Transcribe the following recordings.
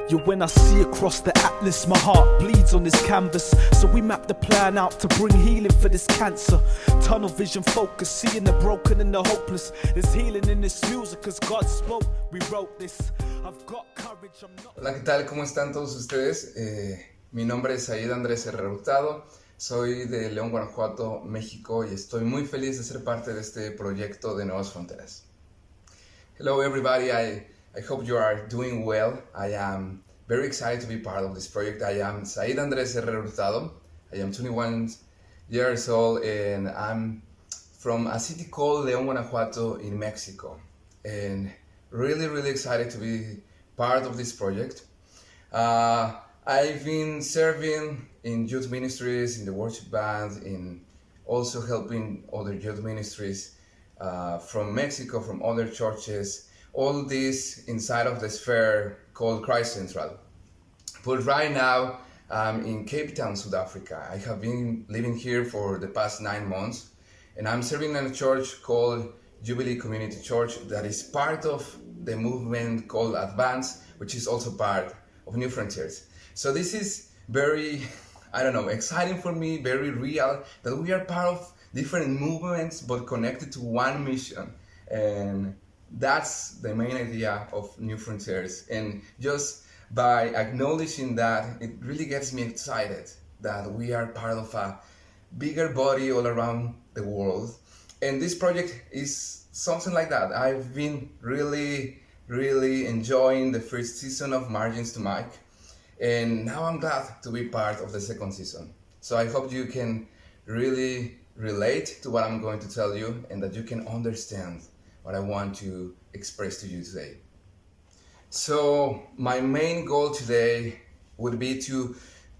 Yeah, when I see across the atlas, my heart bleeds on this canvas. So we map the plan out to bring healing for this cancer. Tunnel vision focus, seeing the broken and the hopeless. There's healing in this music, cause God spoke, we wrote this. I've got courage, I'm not... Hola, ¿qué tal? ¿Cómo están todos ustedes? Mi nombre es Andrés Herrera Hurtado. Soy de León, Guanajuato, México, y estoy muy feliz de ser parte de este proyecto de Nuevas Fronteras. Hello everybody, I hope you are doing well. I am very excited to be part of this project. I am Andrés Herrera Hurtado. I am 21 years old and I'm from a city called León, Guanajuato in Mexico. And really excited to be part of this project. I've been serving in youth ministries, in the worship band, in also helping other youth ministries from Mexico, from other churches, all this inside of the sphere called Christ Central. But right now, I'm in Cape Town, South Africa. I have been living here for the past 9 months, and I'm serving in a church called Jubilee Community Church that is part of the movement called Advance, which is also part of Newfrontiers. So this is very, exciting for me, very real, that we are part of different movements but connected to one mission. And that's the main idea of Newfrontiers. And just by acknowledging that, it really gets me excited that we are part of a bigger body all around the world. And this project is something like that. I've been really enjoying the first season of Margins to Mike. And now I'm glad to be part of the second season. So I hope you can really relate to what I'm going to tell you and that you can understand what I want to express to you today. So my main goal today would be to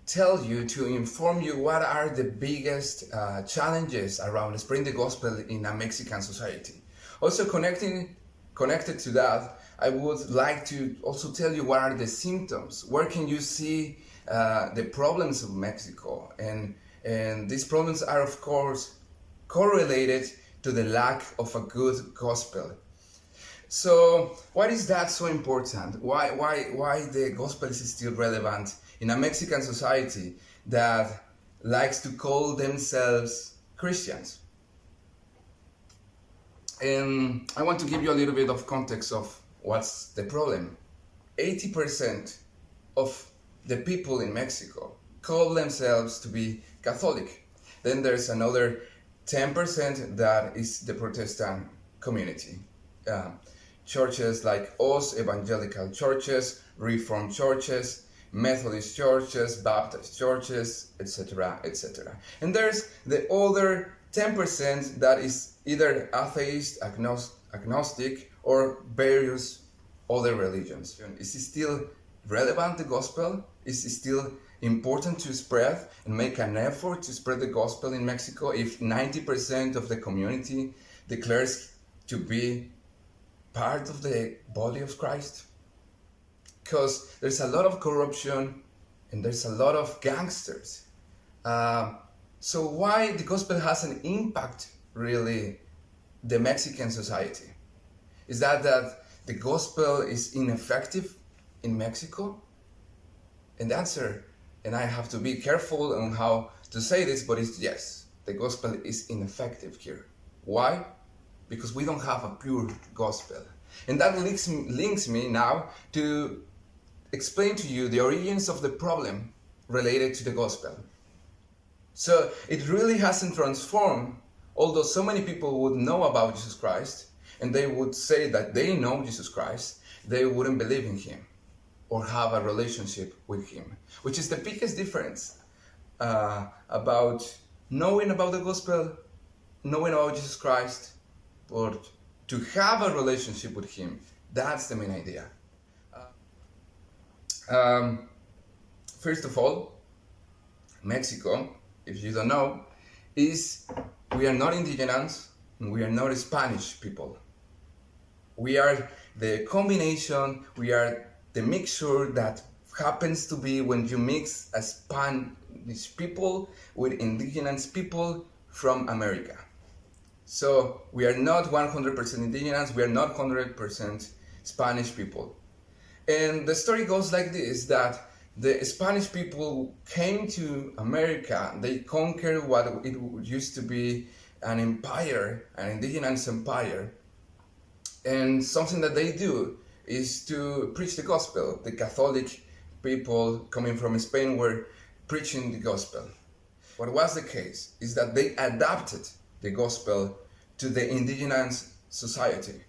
tell you, to inform you what are the biggest challenges around spreading the gospel in a Mexican society. Also connected to that, I would like to also tell you what are the symptoms, where can you see the problems of Mexico, and these problems are of course correlated to the lack of a good gospel. So why is that so important? Why the gospel is still relevant in a Mexican society that likes to call themselves Christians? And I want to give you a little bit of context of what's the problem. 80% of the people in Mexico call themselves to be Catholic. Then there's another 10% that is the Protestant community. Churches like us, evangelical churches, Reformed churches, Methodist churches, Baptist churches, etc., etc. And there's the other 10% that is either atheist, agnostic, or various other religions. Is it still relevant, the gospel? Is it still important to spread and make an effort to spread the gospel in Mexico if 90% of the community declares to be part of the body of Christ? Because there's a lot of corruption and there's a lot of gangsters. So why the gospel has an impact, really, the Mexican society? Is that the gospel is ineffective in Mexico? And the answer, and I have to be careful on how to say this, but it's yes, the gospel is ineffective here. Why? Because we don't have a pure gospel. And that links me now to explain to you the origins of the problem related to the gospel. So it really hasn't transformed, although so many people would know about Jesus Christ, and they would say that they know Jesus Christ, they wouldn't believe in him or have a relationship with him, which is the biggest difference about knowing about the gospel, knowing about Jesus Christ, but to have a relationship with him. That's the main idea. First of all, Mexico, if you don't know, we are not indigenous and we are not Spanish people. We are the combination, we are the mixture that happens to be when you mix a Spanish people with indigenous people from America. So we are not 100% indigenous, we are not 100% Spanish people. And the story goes like this, that the Spanish people came to America, they conquered what it used to be an empire, an indigenous empire. And something that they do is to preach the gospel. The Catholic people coming from Spain were preaching the gospel. What was the case is that they adapted the gospel to the indigenous society.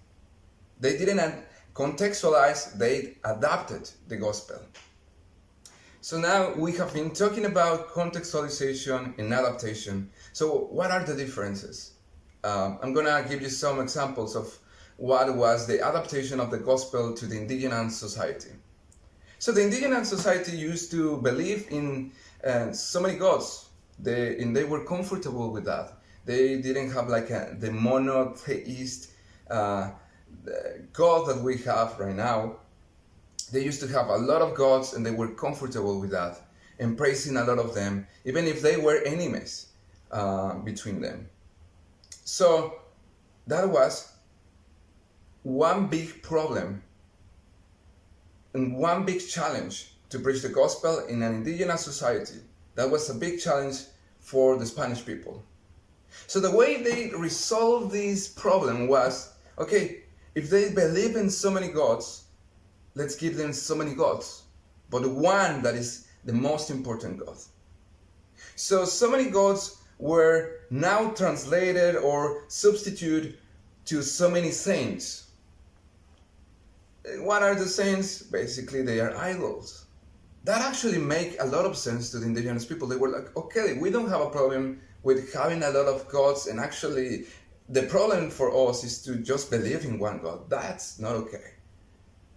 They didn't contextualize, they adapted the gospel. So now we have been talking about contextualization and adaptation. So what are the differences? I'm gonna give you some examples of what was the adaptation of the gospel to the indigenous society. So the indigenous society used to believe in so many gods, and they were comfortable with that. They didn't have like the monotheist God that we have right now. They used to have a lot of gods and they were comfortable with that and praising a lot of them, even if they were enemies between them. So that was one big problem and one big challenge to preach the gospel in an indigenous society. That was a big challenge for the Spanish people. So the way they resolved this problem was, okay, if they believe in so many gods, let's give them so many gods, but one that is the most important God. So many gods were now translated or substituted to so many saints. What are the saints? Basically, they are idols. That actually make a lot of sense to the indigenous people. They were like, okay, we don't have a problem with having a lot of gods, and actually the problem for us is to just believe in one God. That's not okay.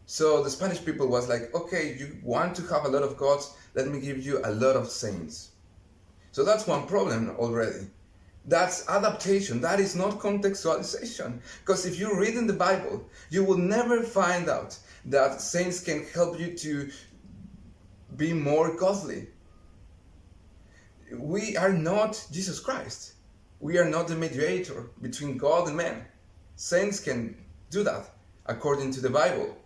So the Spanish people was like, okay, you want to have a lot of gods, let me give you a lot of saints. So that's one problem already. That's adaptation. That is not contextualization. Because if you read in the Bible, you will never find out that saints can help you to be more godly. We are not Jesus Christ. We are not the mediator between God and man. Saints can do that according to the Bible.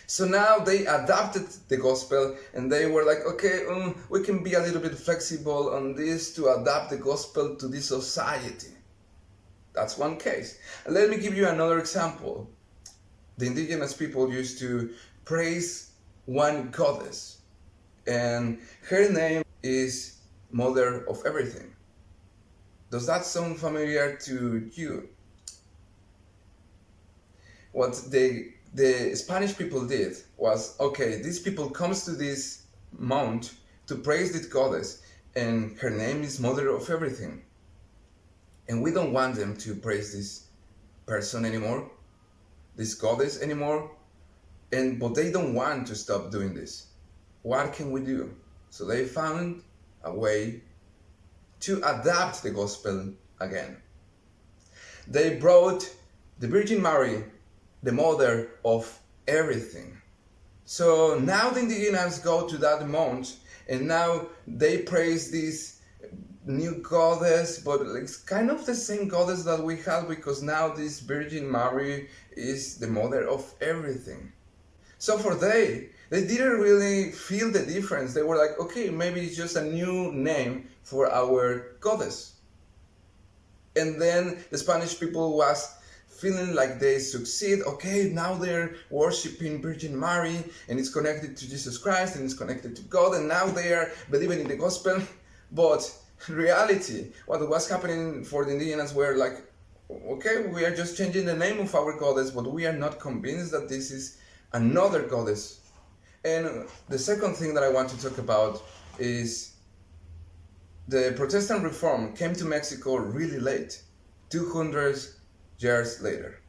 So now they adapted the gospel and they were like, okay, we can be a little bit flexible on this to adapt the gospel to this society. That's one case. And let me give you another example. The indigenous people used to praise one goddess, and her name is Mother of Everything. Does that sound familiar to you? What the Spanish people did was, okay, these people comes to this mount to praise this goddess, and her name is Mother of Everything. And we don't want them to praise this person anymore, this goddess anymore, but they don't want to stop doing this. What can we do? So they found a way to adapt the gospel again. They brought the Virgin Mary, the mother of everything. So now the indigenous go to that mount and now they praise this new goddess, but it's kind of the same goddess that we had, because now this Virgin Mary is the mother of everything. So for they didn't really feel the difference. They were like, okay, maybe it's just a new name for our goddess. And then the Spanish people was feeling like they succeed. Okay, now they're worshiping Virgin Mary and it's connected to Jesus Christ and it's connected to God, and now they are believing in the gospel. But in reality, what was happening for the indigenous were like, okay, we are just changing the name of our goddess, but we are not convinced that this is another goddess. And the second thing that I want to talk about is the Protestant Reform came to Mexico really late, 200 years later.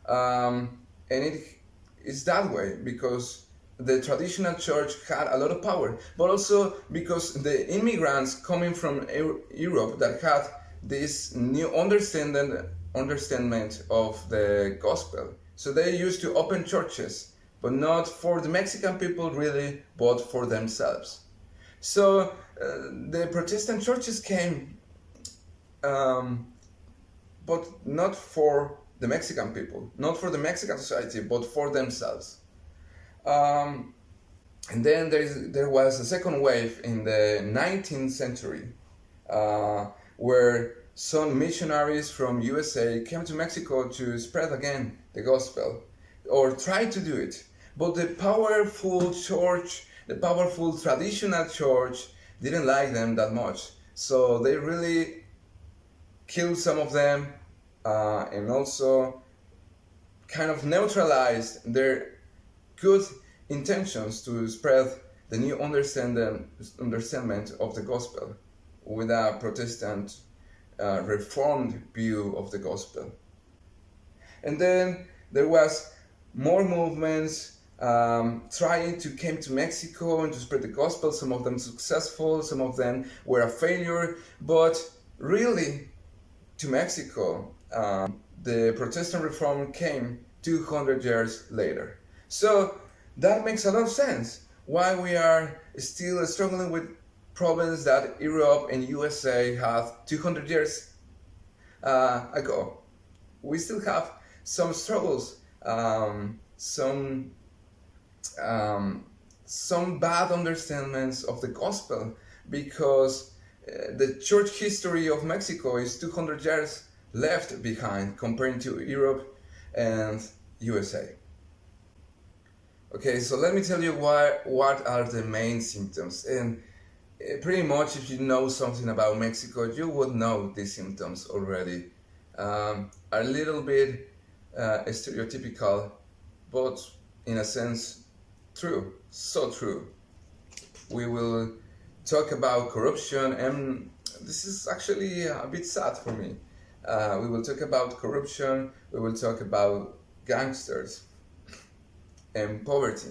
And it is that way because the traditional church had a lot of power, but also because the immigrants coming from Europe that had this new understanding of the gospel. So they used to open churches, but not for the Mexican people really, but for themselves. So the Protestant churches came, but not for the Mexican people, not for the Mexican society, but for themselves. Um, and then there was a second wave in the 19th century where some missionaries from USA came to Mexico to spread again the gospel, or try to do it. But the powerful church, the powerful traditional church, didn't like them that much. So they really killed some of them and also kind of neutralized their good intentions to spread the new understanding of the gospel with a Protestant reformed view of the gospel. And then there was more movements trying to came to Mexico and to spread the gospel. Some of them successful, some of them were a failure, but really to Mexico the Protestant reform came 200 years later. So that makes a lot of sense why we are still struggling with problems that Europe and USA had 200 years ago. We still have some struggles, some bad understandings of the gospel, because the church history of Mexico is 200 years left behind compared to Europe and USA. Okay, so let me tell you what are the main symptoms. And pretty much if you know something about Mexico, you would know these symptoms already. A little bit stereotypical, but in a sense true, so true. We will talk about corruption, and this is actually a bit sad for me. We will talk about corruption, we will talk about gangsters and poverty.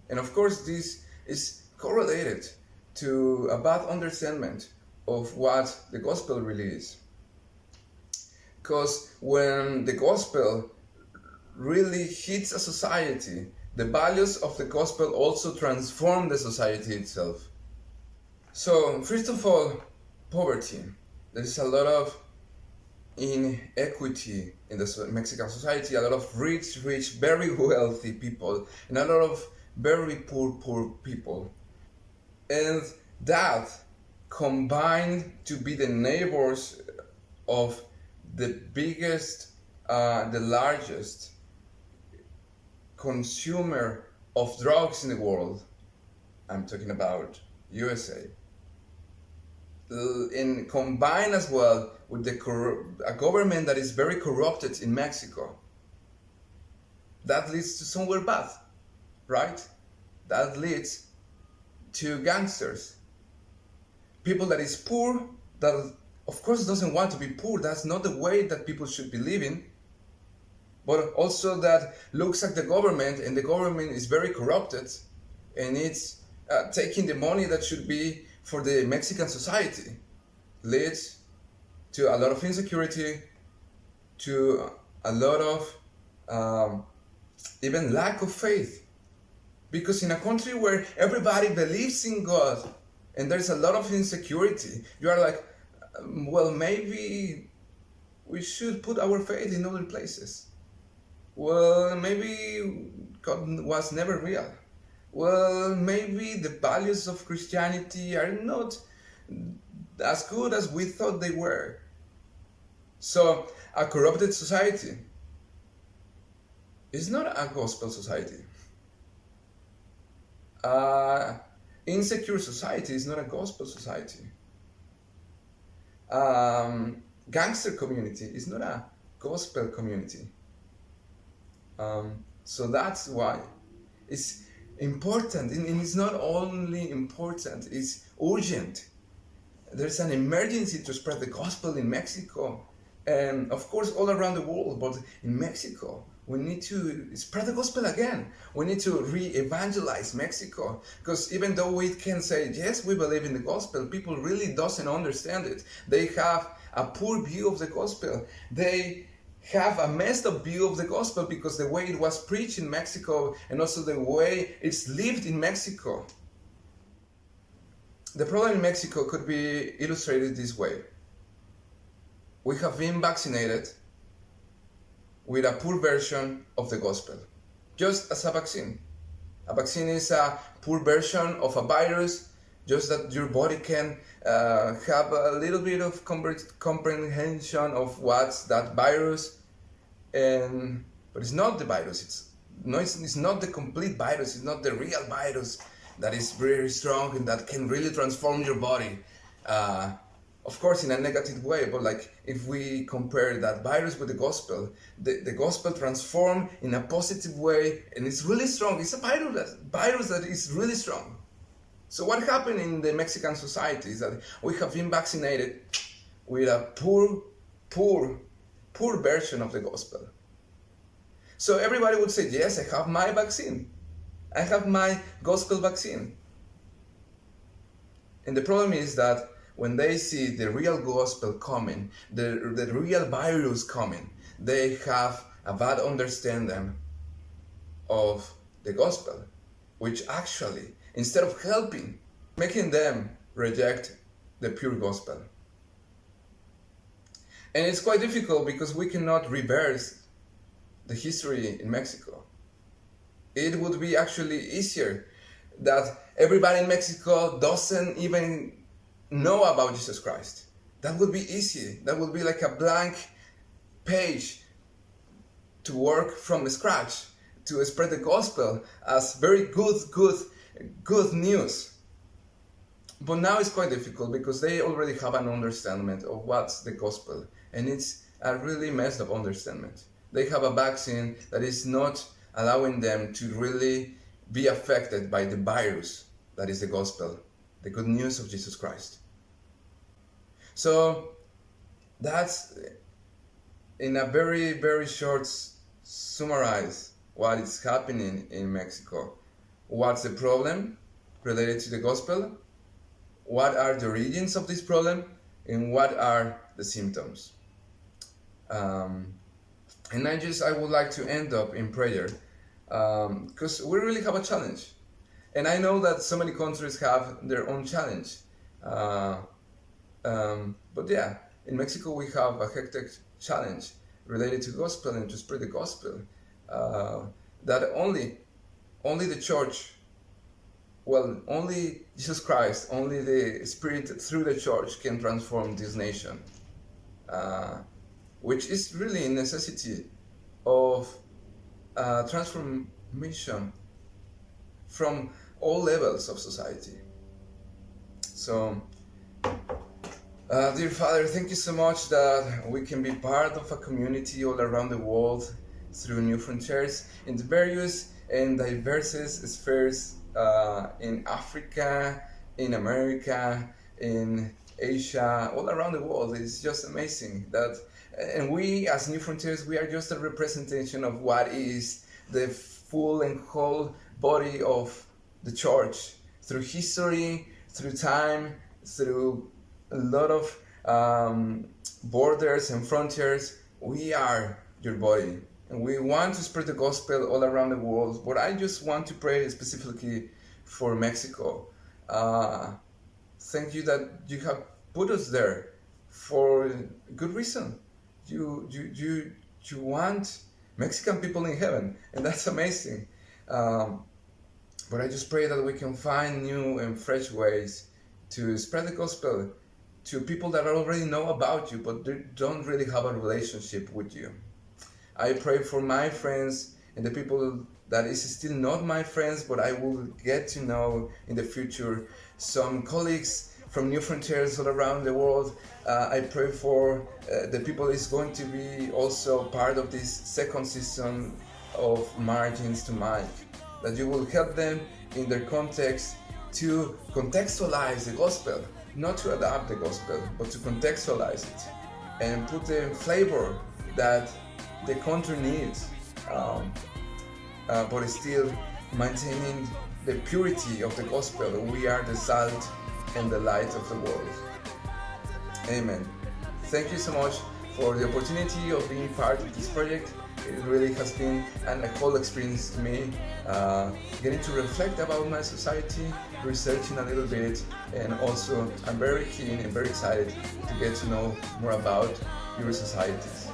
And of course this is correlated to a bad understanding of what the gospel really is. Because when the gospel really hits a society, the values of the gospel also transform the society itself. So first of all, poverty. There's a lot of inequity in the Mexican society, a lot of rich, very wealthy people, and a lot of very poor people. And that combined to be the neighbors of the biggest, the largest consumer of drugs in the world, I'm talking about USA, and combined as well with a government that is very corrupted in Mexico, that leads to somewhere bad, right? That leads to gangsters, people that is poor, that of course doesn't want to be poor. That's not the way that people should be living. But also that looks at the government, and the government is very corrupted, and it's taking the money that should be for the Mexican society, leads to a lot of insecurity, to a lot of even lack of faith. Because in a country where everybody believes in God and there's a lot of insecurity, you are like, well, maybe we should put our faith in other places. Well, maybe God was never real. Well, maybe the values of Christianity are not as good as we thought they were. So, a corrupted society is not a gospel society. Insecure society is not a gospel society. Gangster community is not a gospel community. So that's why it's important, and it's not only important, it's urgent. There's an emergency to spread the gospel in Mexico, and of course all around the world, but in Mexico we need to spread the gospel again. We need to re-evangelize Mexico, because even though we can say, yes, we believe in the gospel, people really doesn't understand it. They have a poor view of the gospel. They have a messed up view of the gospel because the way it was preached in Mexico and also the way it's lived in Mexico. The problem in Mexico could be illustrated this way. We have been vaccinated with a poor version of the gospel, just as a vaccine. A vaccine is a poor version of a virus, just that your body can have a little bit of comprehension of what's that virus, but it's not the virus. It's not the complete virus. It's not the real virus that is very strong and that can really transform your body. Of course, in a negative way, but like if we compare that virus with the gospel transformed in a positive way, and it's really strong. It's a virus that is really strong. So what happened in the Mexican society is that we have been vaccinated with a poor version of the gospel. So everybody would say, yes, I have my vaccine. I have my gospel vaccine. And the problem is that when they see the real gospel coming, the real virus coming, they have a bad understanding of the gospel, which actually, instead of helping, making them reject the pure gospel. And it's quite difficult because we cannot reverse the history in Mexico. It would be actually easier that everybody in Mexico doesn't even know about Jesus Christ. That would be easy. That would be like a blank page to work from scratch, to spread the gospel as very good news. But now it's quite difficult because they already have an understanding of what's the gospel, and it's a really messed up understanding. They have a vaccine that is not allowing them to really be affected by the virus that is the gospel, the good news of Jesus Christ. So that's, in a very short summarize, what is happening in Mexico. What's the problem related to the gospel? What are the origins of this problem? And what are the symptoms? And I would like to end up in prayer, because we really have a challenge. And I know that so many countries have their own challenge. But yeah, in Mexico we have a hectic challenge related to gospel and to spread the gospel. That only the church, only Jesus Christ, only the Spirit through the church can transform this nation. Which is really a necessity of transformation from all levels of society. So, dear Father, thank you so much that we can be part of a community all around the world through Newfrontiers in the various and diverse spheres in Africa, in America, in Asia, all around the world. It's just amazing that. And we, as Newfrontiers, we are just a representation of what is the full and whole body of the church. Through history, through time, through a lot of borders and frontiers, we are your body. And we want to spread the gospel all around the world. But I just want to pray specifically for Mexico. Thank you that you have put us there for good reason. You want Mexican people in heaven, and that's amazing. But I just pray that we can find new and fresh ways to spread the gospel to people that already know about you, but they don't really have a relationship with you. I pray for my friends and the people that is still not my friends, but I will get to know in the future, some colleagues from Newfrontiers all around the world. I pray for the people is going to be also part of this second season of Margins to Mike, that you will help them in their context to contextualize the gospel, not to adapt the gospel, but to contextualize it and put the flavor that the country needs, but still maintaining the purity of the gospel. We are the salt and the light of the world. Amen. Thank you so much for the opportunity of being part of this project. It really has been a whole experience to me, getting to reflect about my society, researching a little bit, and also I'm very keen and very excited to get to know more about your societies.